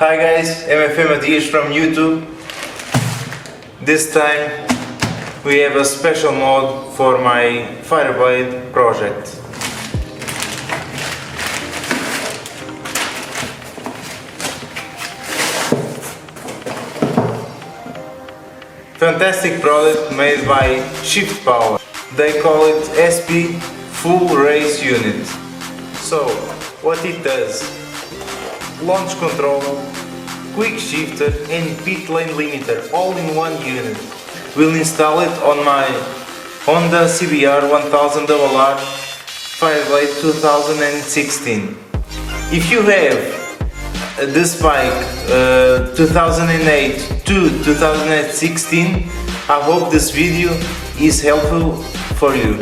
Hi guys, mfpmatias from YouTube. This time we have a special mode for my Fireblade project. Fantastic product made by Shift Power. They call it SP Full Race Unit. So, what it does: launch control, Quickshifter and Pitlane limiter all in one unit. We'll install it on my Honda CBR 1000RR Fireblade 2016. If you have this bike 2008 to 2016, I hope this video is helpful for you.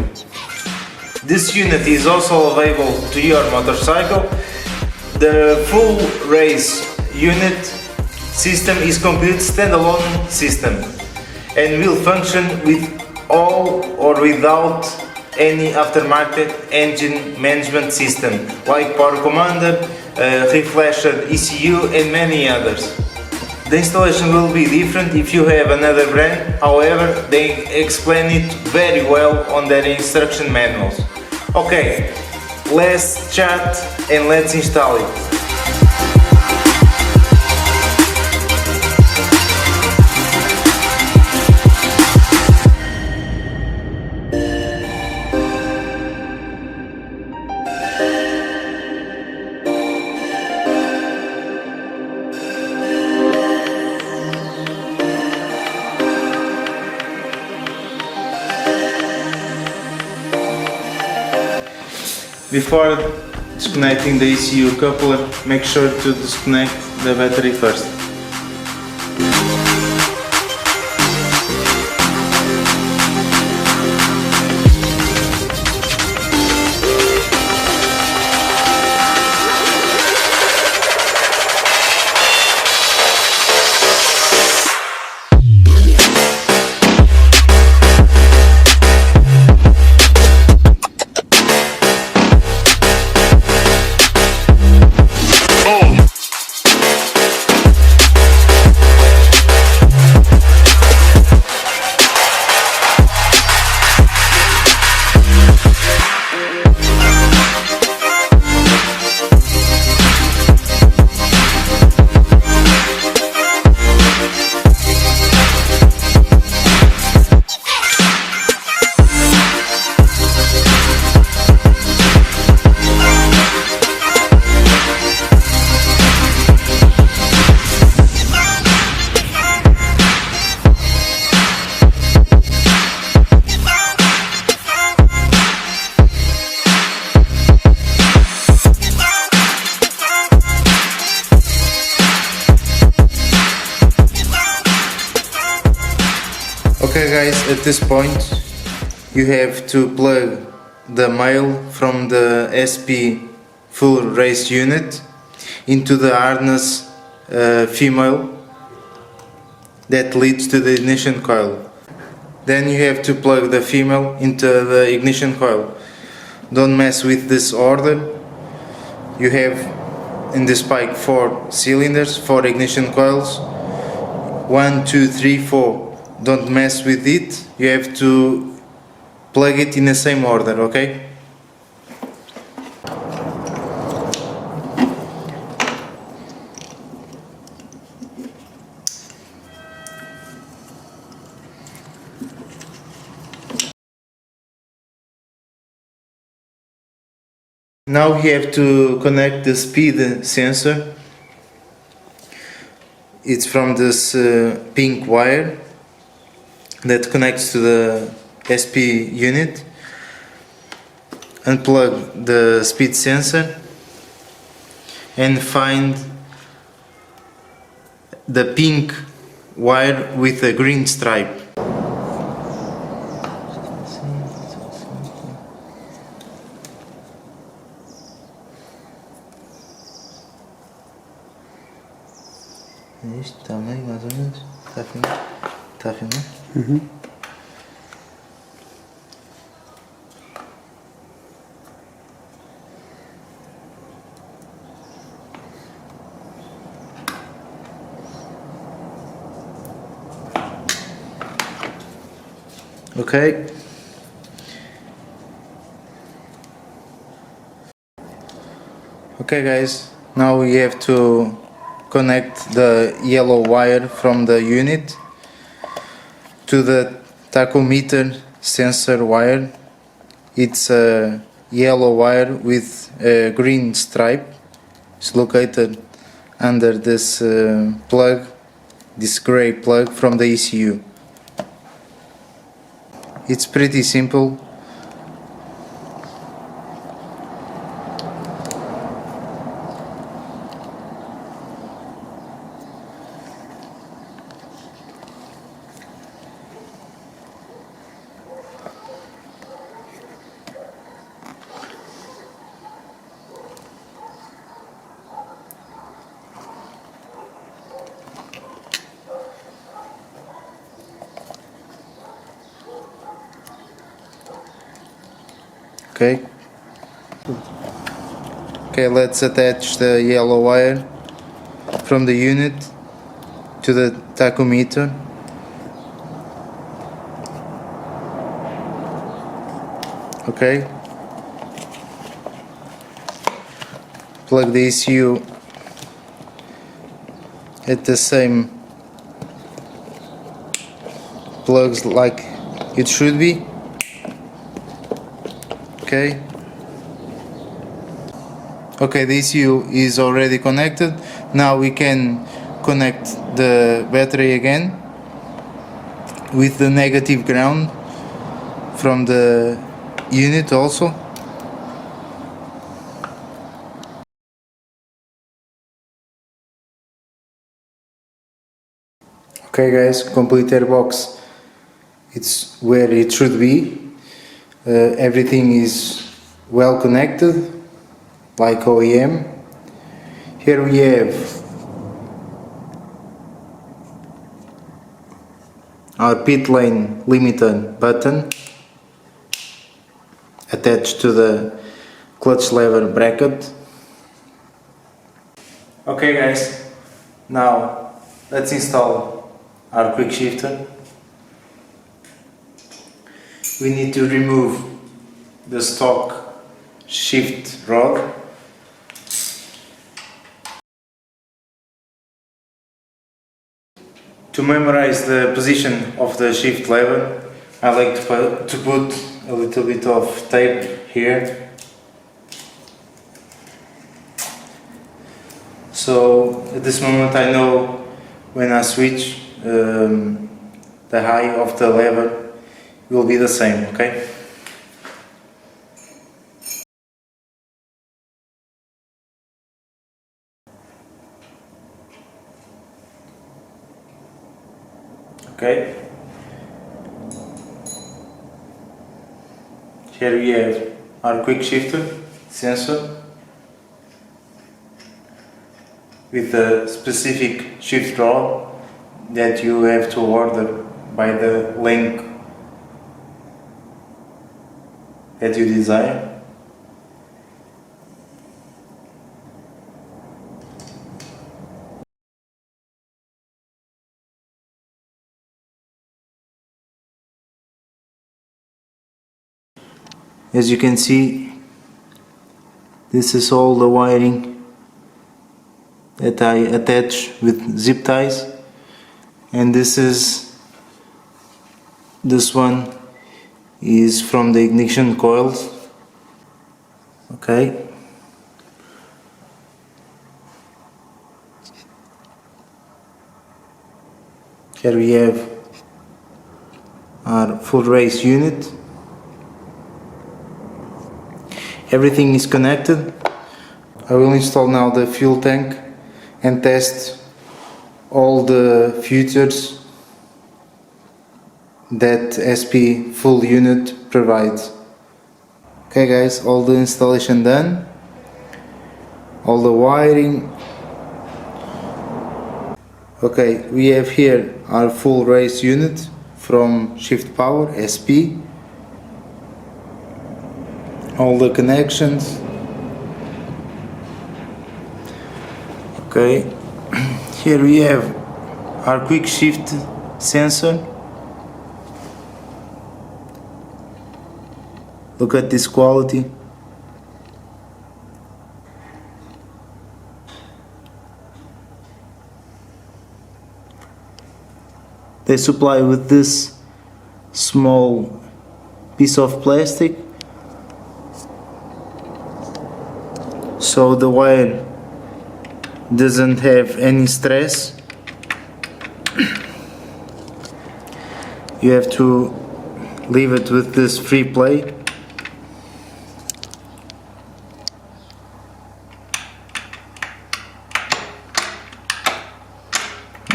This unit is also available to your motorcycle. The full race unit system is complete standalone system and will function with all or without any aftermarket engine management system like power commander, refresher ECU and many others. The installation will be different if you have another brand, however they explain it very well on their instruction manuals. Okay, let's chat and let's install it. Before disconnecting the ECU coupler, make sure to disconnect the battery first. Okay guys, at this point you have to plug the male from the SP full race unit into the harness female that leads to the ignition coil. Then you have to plug the female into the ignition coil. Don't mess with this order. You have in this bike 4 cylinders, 4 ignition coils, 1, 2, 3, 4. Don't mess with it, you have to plug it in the same order, okay? Now you have to connect the speed sensor. It's from this pink wire that connects to the SP unit. Unplug the speed sensor and find the pink wire with a green stripe. Este tamanho mais ou menos? Está a filmar? Está a filmar? Uhum. Okay. Okay guys, now we have to connect the yellow wire from the unit to the tachometer sensor wire. It's a yellow wire with a green stripe. It's located under this plug, this gray plug from the ECU. It's pretty simple. Okay. Okay, let's attach the yellow wire from the unit to the tachometer. Okay. Plug the ECU at the same plugs like it should be. Okay. Okay, the ECU is already connected. Now we can connect the battery again with the negative ground from the unit also. Okay guys, complete airbox. It's where it should be. Everything is well connected, like OEM. Here we have our Pitlane limiter button attached to the clutch lever bracket. Okay guys, now let's install our Quickshifter. We need to remove the stock shift rod. To memorize the position of the shift lever, I like to put a little bit of tape here. So at this moment I know when I switch the height of the lever will be the same, okay? Okay. Here we have our Quickshifter sensor with a specific shift rod that you have to order by the link that you desire. As you can see, this is all the wiring that I attach with zip ties, and this one is from the ignition coils. Okay. Here we have our full race unit. Everything is connected. I will install now the fuel tank and test all the features that SP full unit provides. Okay guys, all the installation done, all the wiring. Okay, we have here our full race unit from Shift Power SP. All the connections. Okay, here we have our quick shift sensor Look at this quality. They supply with this small piece of plastic, so the wire doesn't have any stress. You have to leave it with this free play.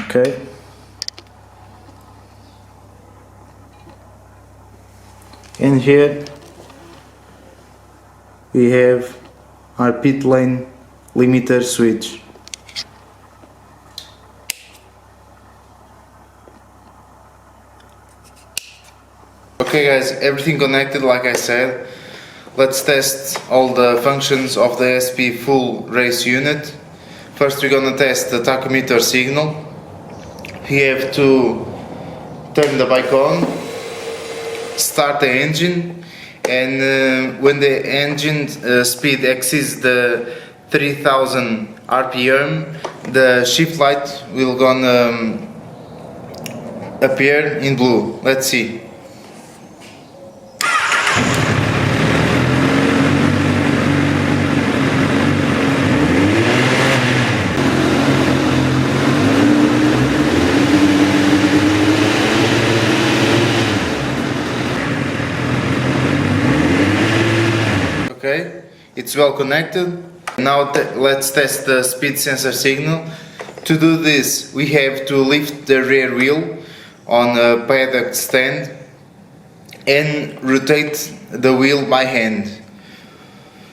Okay. And here we have our Pitlane limiter switch. Okay guys, everything connected like I said. Let's test all the functions of the SP full race unit. First we're gonna test the tachometer signal. We have to turn the bike on, start the engine, and when the engine speed exceeds the 3000 RPM, the shift light will gonna appear in blue. Let's see. Okay, it's well connected. Now let's test the speed sensor signal. To do this, we have to lift the rear wheel on a paddock stand and rotate the wheel by hand.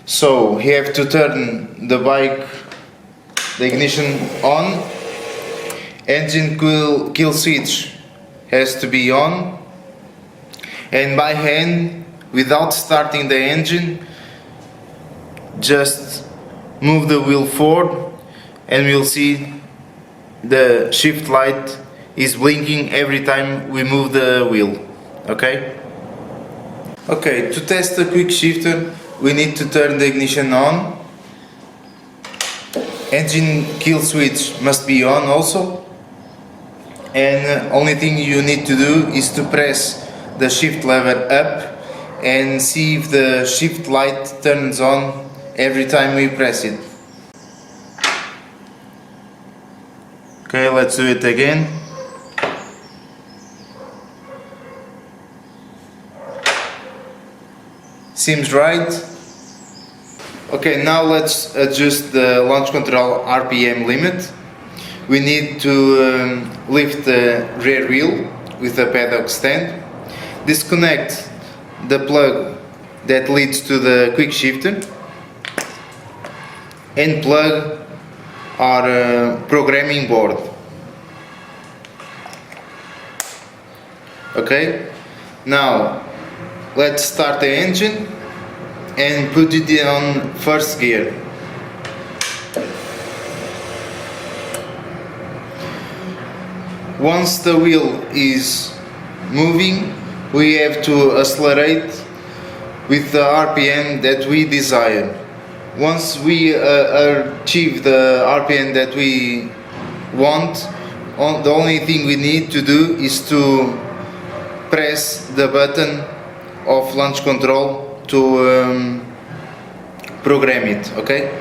So we have to turn the bike, the ignition on, engine kill switch has to be on, and by hand, without starting the engine, just move the wheel forward and we'll see the shift light is blinking every time we move the wheel. Okay? Okay, to test the Quickshifter we need to turn the ignition on. Engine kill switch must be on also, and only thing you need to do is to press the shift lever up and see if the shift light turns on every time we press it. Okay, let's do it again. Seems right. Okay, now let's adjust the launch control RPM limit. We need to lift the rear wheel with a paddock stand, disconnect the plug that leads to the Quickshifter, and plug our programming board. Okay, now let's start the engine and put it on first gear. Once the wheel is moving, we have to accelerate with the RPM that we desire. Once we achieve the RPM that we want, the only thing we need to do is to press the button of launch control to program it. Okay?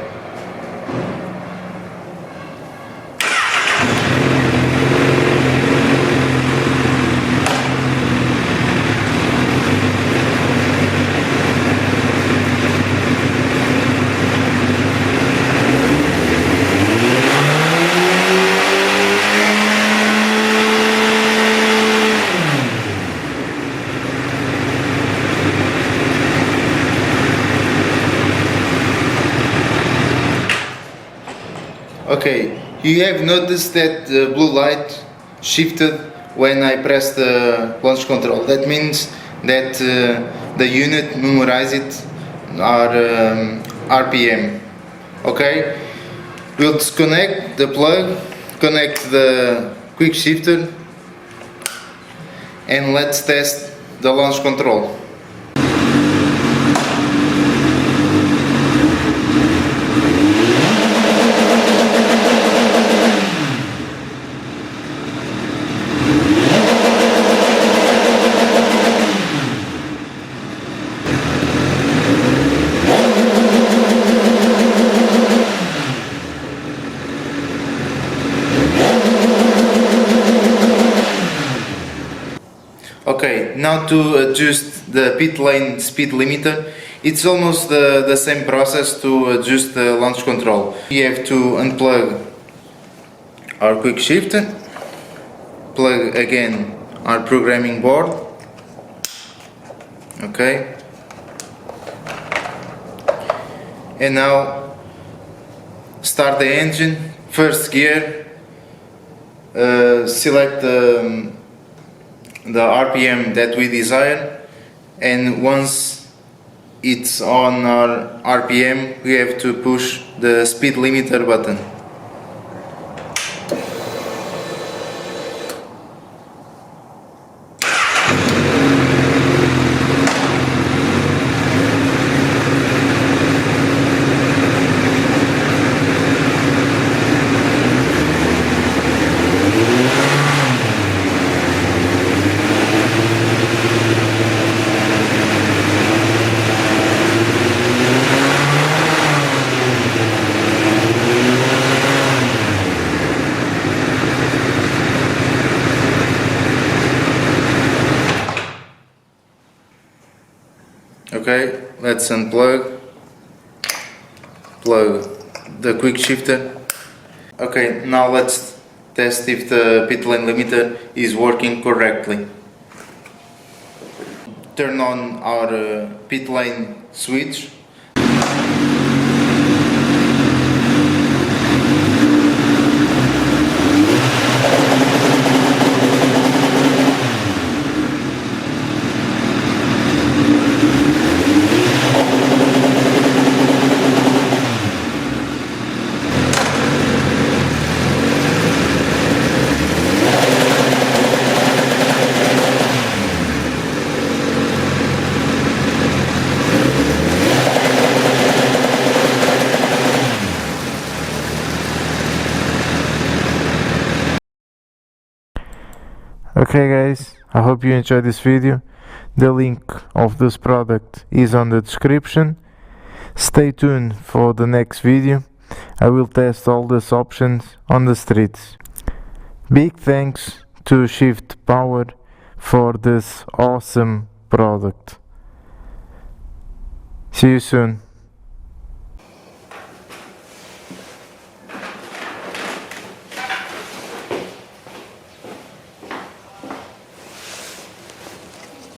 Okay, you have noticed that the blue light shifted when I pressed the launch control. That means that the unit memorized our RPM. Okay, we'll disconnect the plug, connect the Quickshifter, and let's test the launch control. Okay, now to adjust the Pitlane speed limiter, it's almost the same process to adjust the launch control. We have to unplug our Quickshifter, plug again our programming board, okay, and now start the engine, first gear, select the RPM that we desire, and once it's on our RPM we have to push the speed limiter button. Okay, let's unplug, plug the Quickshifter. Okay, now let's test if the Pitlane limiter is working correctly. Turn on our Pitlane switch. Okay guys, I hope you enjoyed this video. The link of this product is on the description. Stay tuned for the next video. I will test all these options on the streets. Big thanks to Shift Power for this awesome product. See you soon.